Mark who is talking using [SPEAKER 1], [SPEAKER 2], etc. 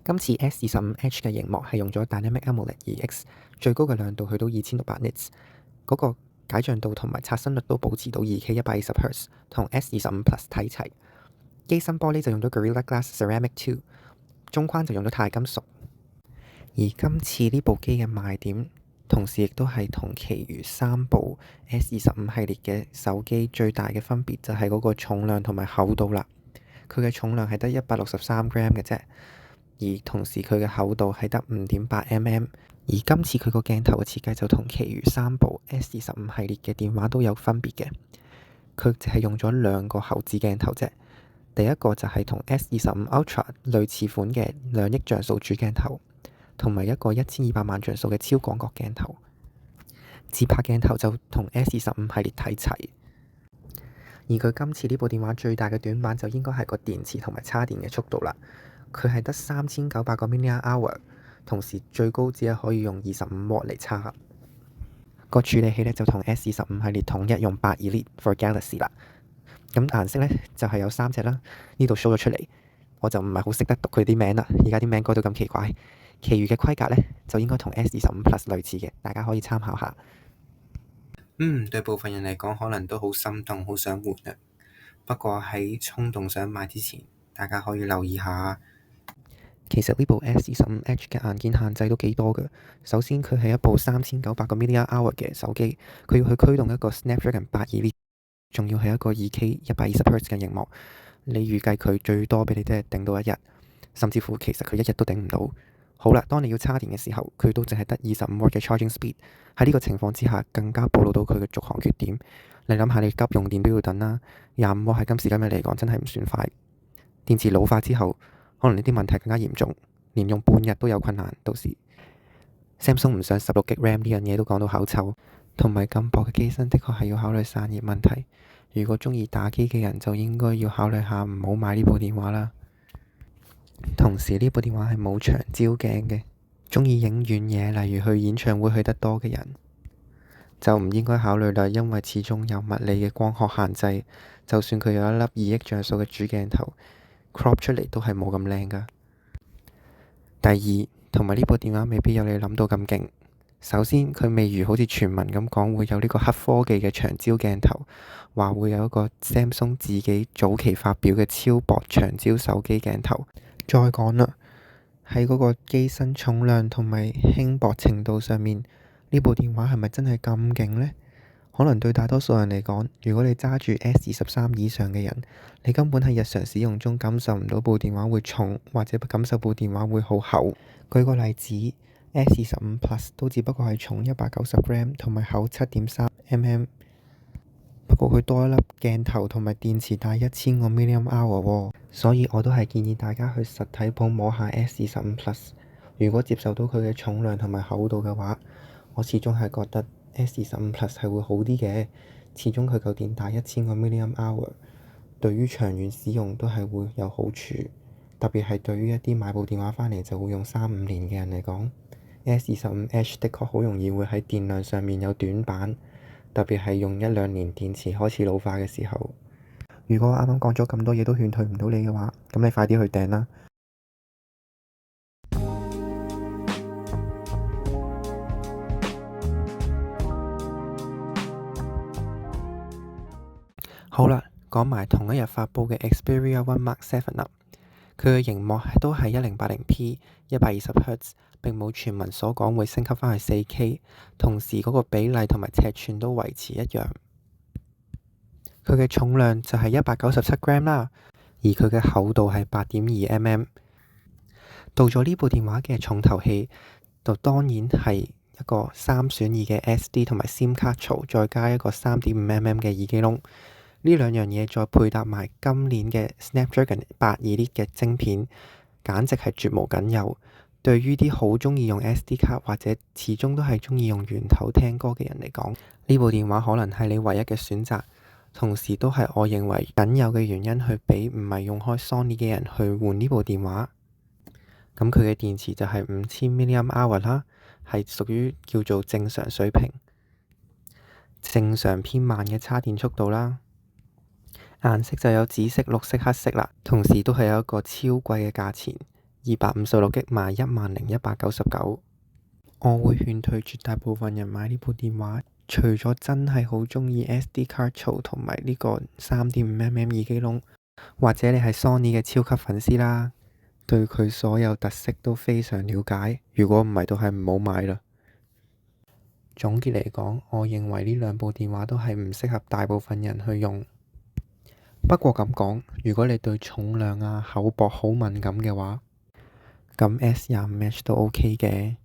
[SPEAKER 1] 今次 S25H 嘅螢幕係用咗 Dynamic AMOLED 2X，最高嘅亮度去到2600 nits，嗰個解像度同埋刷新率都保持到 2K 120Hz，同 S25 Plus 睇齊。機身玻璃就用咗 Gorilla Glass Ceramic 2，中框就用咗鈦金屬。而今次呢部機嘅賣點，同時亦都係同其餘3部 S25 系列嘅手機最大嘅分別，就係嗰個重量同埋厚度啦。佢嘅重量係得163g 嘅啫，而同時佢嘅厚度係得5.8mm。而今次佢個鏡頭嘅設計就同其餘3部 S25 系列嘅電話都有分別嘅，佢淨係用咗2個後置鏡頭啫。第一個就係同 S25 Ultra 類似款嘅2億像素主鏡頭，同埋一個1200萬像素嘅超廣角鏡頭。自拍鏡頭就同 S25 系列睇齊。而佢今次呢部電話最大嘅短板就應該係個電池同埋叉電嘅速度啦。佢係得3900個 mAh，同時最高只係可以用25W 嚟插。個處理器呢就同 S25 系列統一用8 Elite for Galaxy 啦。咁顏色呢就係有3隻啦，呢度 show 咗出嚟，我就唔係好識得讀佢啲名啦。而家啲名改到咁奇怪，其餘嘅規格呢就應該同 S25 Plus 類似嘅，大家可以參考下。
[SPEAKER 2] 對部分人嚟講可能都好心動，好想換啊。不過喺衝動想買之前，大家可以留意下。
[SPEAKER 1] 其實呢部 S25H 嘅硬件限制都幾多㗎。首先佢係一部3900個 mAh 嘅手機，佢要去驅動一個 Snapdragon 8 Elite，仲要係一個 2K 120Hz 嘅螢幕。你預計佢最多俾你都係頂到一日，甚至乎其實佢一日都頂唔到。好啦，當你要插電嘅時候，佢都淨係得25W 嘅 charging speed。喺呢個情況之下，更加暴露到佢嘅續航缺點。你諗下，你急用電都要等啦，25W喺今時今日嚟講真係唔算快。電池老化之後，可能呢啲問題更加嚴重，連用半日都有困難。到時 Samsung 唔想16GB RAM 呢樣嘢都講到口臭，同埋咁薄嘅機身，的確係要考慮散熱問題。如果鍾意打機嘅人，就應該要考慮下唔好買呢部電話啦。同時呢部電話係冇長焦鏡嘅，鍾意影遠嘢，例如去演唱會去得多嘅人，就唔應該考慮啦，因為始終有物理嘅光學限制。就算佢有一粒2億像素嘅主鏡頭，crop 出嚟都係冇咁靚㗎。第二，同埋呢部電話未必有你諗到咁勁。首先，佢未如好似傳聞咁講會有呢個黑科技嘅長焦鏡頭，話會有一個 Samsung 自己早期發表嘅超薄長焦手機鏡頭。再講啦，喺嗰個機身重量同埋輕薄程度上面，呢部電話係咪真係咁勁呢？可能對大多數人嚟講，如果你揸住 S23以上嘅人，你根本喺日常使用中感受唔到部電話會重，或者感受部電話會好厚。舉個例子，S25 Plus 都只不過係重190g 同埋厚7.3mm，不過佢多一粒鏡頭同埋電池大1000個 mAh喎，所以我都係建議大家去實體鋪摸下 S25 Plus。如果接受到佢嘅重量同埋厚度嘅話，我始終係覺得S25 Plus 係會好啲嘅。始終佢嚿電大1000個 mAh，對於長遠使用都係會有好處。特別係對於一啲買部電話返嚟就會用3-5年嘅人嚟講，S25H 的確好容易會喺電量上面有短板。特別係用1-2年電池開始老化嘅時候。如果我啱啱講咗咁多嘢都勸退唔到你嘅話，咁你快啲去訂啦。好啦，講埋同一日發佈嘅 Xperia One Mark 7啦。佢嘅螢幕都係 1080p 120Hz，並冇傳聞所講會升級返去 4K， 同時嗰個比例同埋尺寸都維持一樣。佢嘅重量就係197g啦，而佢嘅厚度係8.2mm。到咗呢部電話嘅重頭戲，就當然係一個3選2嘅 SD 同埋 SIM 卡槽，再加一個3.5mm 嘅耳機窿。呢兩樣嘢再配搭埋今年嘅 Snapdragon 8 Elite 嘅晶片，簡直係絕無僅有。對於啲好鍾意用 SD 卡或者始終都係鍾意用圓頭聽歌嘅人嚟講，呢部電話可能係你唯一嘅選擇，同時都係我認為僅有嘅原因去俾唔係用開 Sony 嘅人去換呢部電話。咁佢嘅電池就係5000mAh啦，係屬於叫做正常水平，正常偏慢嘅叉電速度啦。顏色就有紫色、綠色、黑色啦，同時都係有一個超貴嘅價錢。256G 賣10,199。我會勸退絕大部分人買呢部電話，除咗真係好鍾意 SD 卡槽同埋呢個3.5mm 耳機窿，或者你係 Sony 嘅超級粉絲啦，對佢所有特色都非常了解。如果唔係，都係唔好買啦。總結嚟講，我認為呢兩部電話都係唔適合大部分人去用。不過咁講，如果你對重量啊、厚薄好敏感嘅話，咁 S25 Edge 都 OK 嘅。